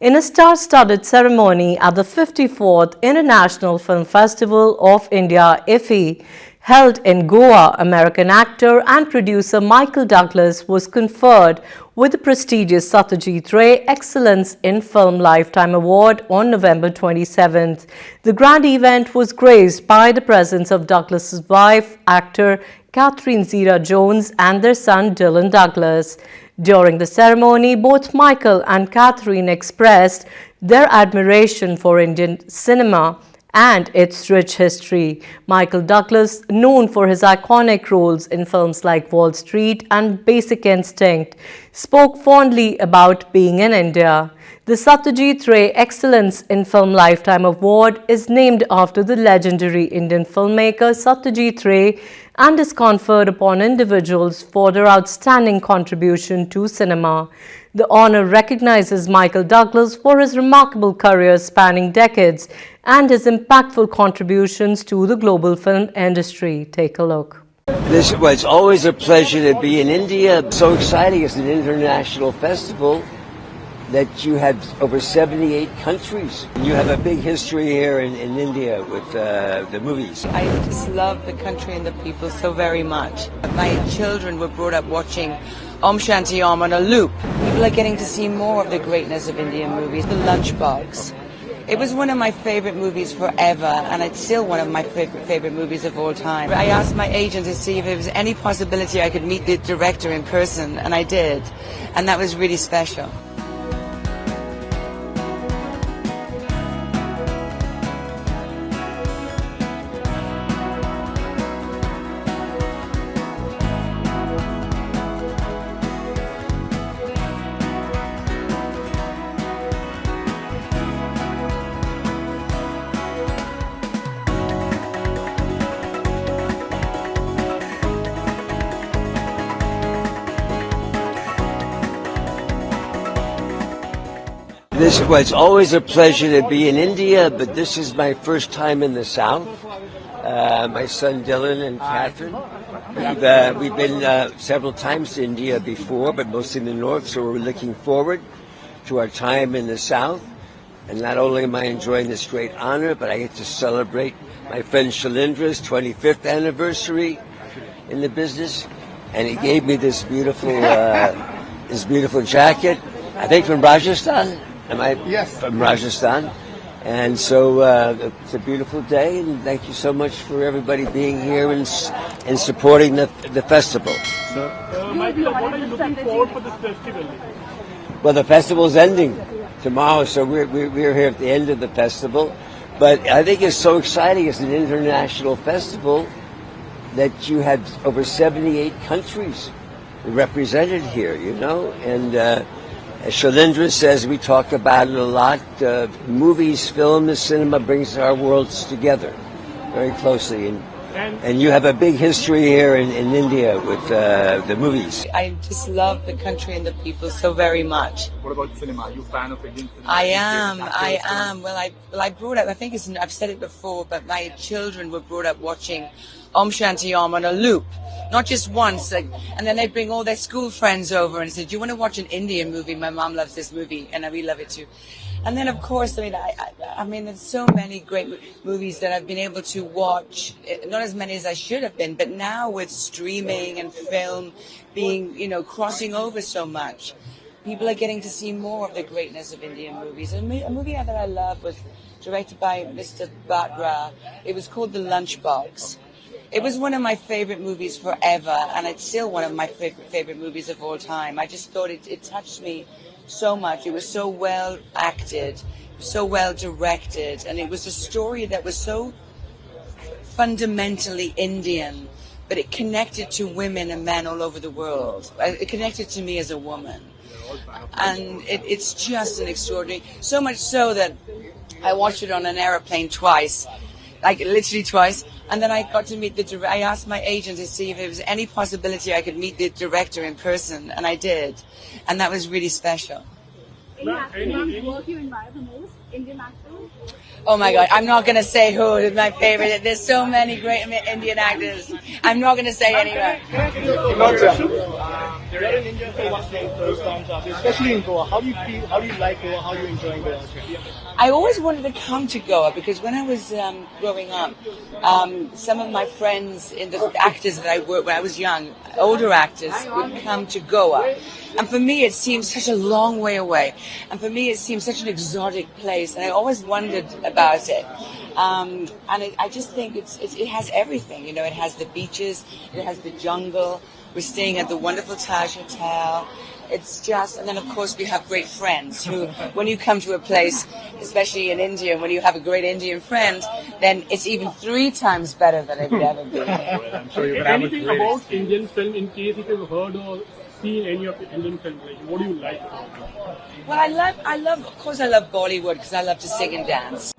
In a star-studded ceremony at the 54th International Film Festival of India IFFI, held in Goa, American actor and producer Michael Douglas was conferred with the prestigious Satyajit Ray Excellence in Film Lifetime Award on November 27th. The grand event was graced by the presence of Douglas's wife, actor Catherine Zeta-Jones, and their son Dylan Douglas. During the ceremony, both Michael and Catherine expressed their admiration for Indian cinema and its rich history. Michael Douglas, known for his iconic roles in films like Wall Street and Basic Instinct, spoke fondly about being in India. The Satyajit Ray Excellence in Film Lifetime Award is named after the legendary Indian filmmaker Satyajit Ray and is conferred upon individuals for their outstanding contribution to cinema. The honor recognizes Michael Douglas for his remarkable career spanning decades and his impactful contributions to the global film industry. Take a look. It's always a pleasure to be in India. So exciting. It's an international festival that you have over 78 countries. You have a big history here in India with the movies. I just love the country and the people so very much. My children were brought up watching Om Shanti Om on a loop. People are getting to see more of the greatness of Indian movies. The Lunchbox. It was one of my favorite movies forever, and it's still one of my favorite movies of all time. I asked my agent to see if there was any possibility I could meet the director in person, and I did. And that was really special. It's always a pleasure to be in India, but this is my first time in the South. My son Dylan and Catherine, we've been several times to India before, but mostly in the North, so we're looking forward to our time in the South. And not only am I enjoying this great honor, but I get to celebrate my friend Shailendra's 25th anniversary in the business, and he gave me this beautiful jacket, I think from Rajasthan. Am I? Yes. From Rajasthan. And so it's a beautiful day, and thank you so much for everybody being here and supporting the festival. Michael, what are you looking forward for this festival? Well, the festival's ending tomorrow, so we're here at the end of the festival. But I think it's so exciting. It's an international festival that you have over 78 countries represented here, you know, and as Shailendra says, we talk about it a lot. Movies, film, cinema brings our worlds together very closely. And you have a big history here in India with the movies. I just love the country and the people so very much. What about cinema? Are you a fan of Indian cinema? I am. Well, I grew up, I've said it before, but my children were brought up watching Om Shanti Om on a loop. Not just once, and then they bring all their school friends over and say, "Do you want to watch an Indian movie? My mom loves this movie, and we love it too." And then, of course, I mean, there's so many great movies that I've been able to watch. Not as many as I should have been, but now with streaming and film being, crossing over so much, people are getting to see more of the greatness of Indian movies. A movie that I love was directed by Mr. Batra. It was called The Lunchbox. It was one of my favorite movies forever, and it's still one of my favorite movies of all time. I just thought it touched me so much. It was so well acted, so well directed, and it was a story that was so fundamentally Indian, but it connected to women and men all over the world. It connected to me as a woman. And it's just an extraordinary, so much so that I watched it on an airplane twice, like literally twice. And then I got to meet I asked my agent to see if there was any possibility I could meet the director in person, and I did. And that was really special. Any actor whose work you admire the most? Indian actors? Oh my God, I'm not going to say who is my favorite. There's so many great Indian actors. I'm not going to say anyone. You're in India for one thing, first times out, especially in Goa. How do you feel? How do you like Goa? How are you enjoying Goa? I always wanted to come to Goa because when I was growing up, some of my friends in the actors that I worked when I was young, older actors, would come to Goa. And for me, it seems such a long way away. And for me, it seems such an exotic place. And I always wondered about it. I just think it has everything. You know, it has the beaches, it has the jungle. We're staying at the wonderful Taj Hotel. It's just, and then of course we have great friends who, when you come to a place, especially in India, when you have a great Indian friend, then it's even 3 times better than it would ever be. I'm sure you can have a Anything great about experience. Indian film, in case if you've heard or seen any of the Indian films, like, what do you like about it? Well, I love, of course I love Bollywood because I love to sing and dance.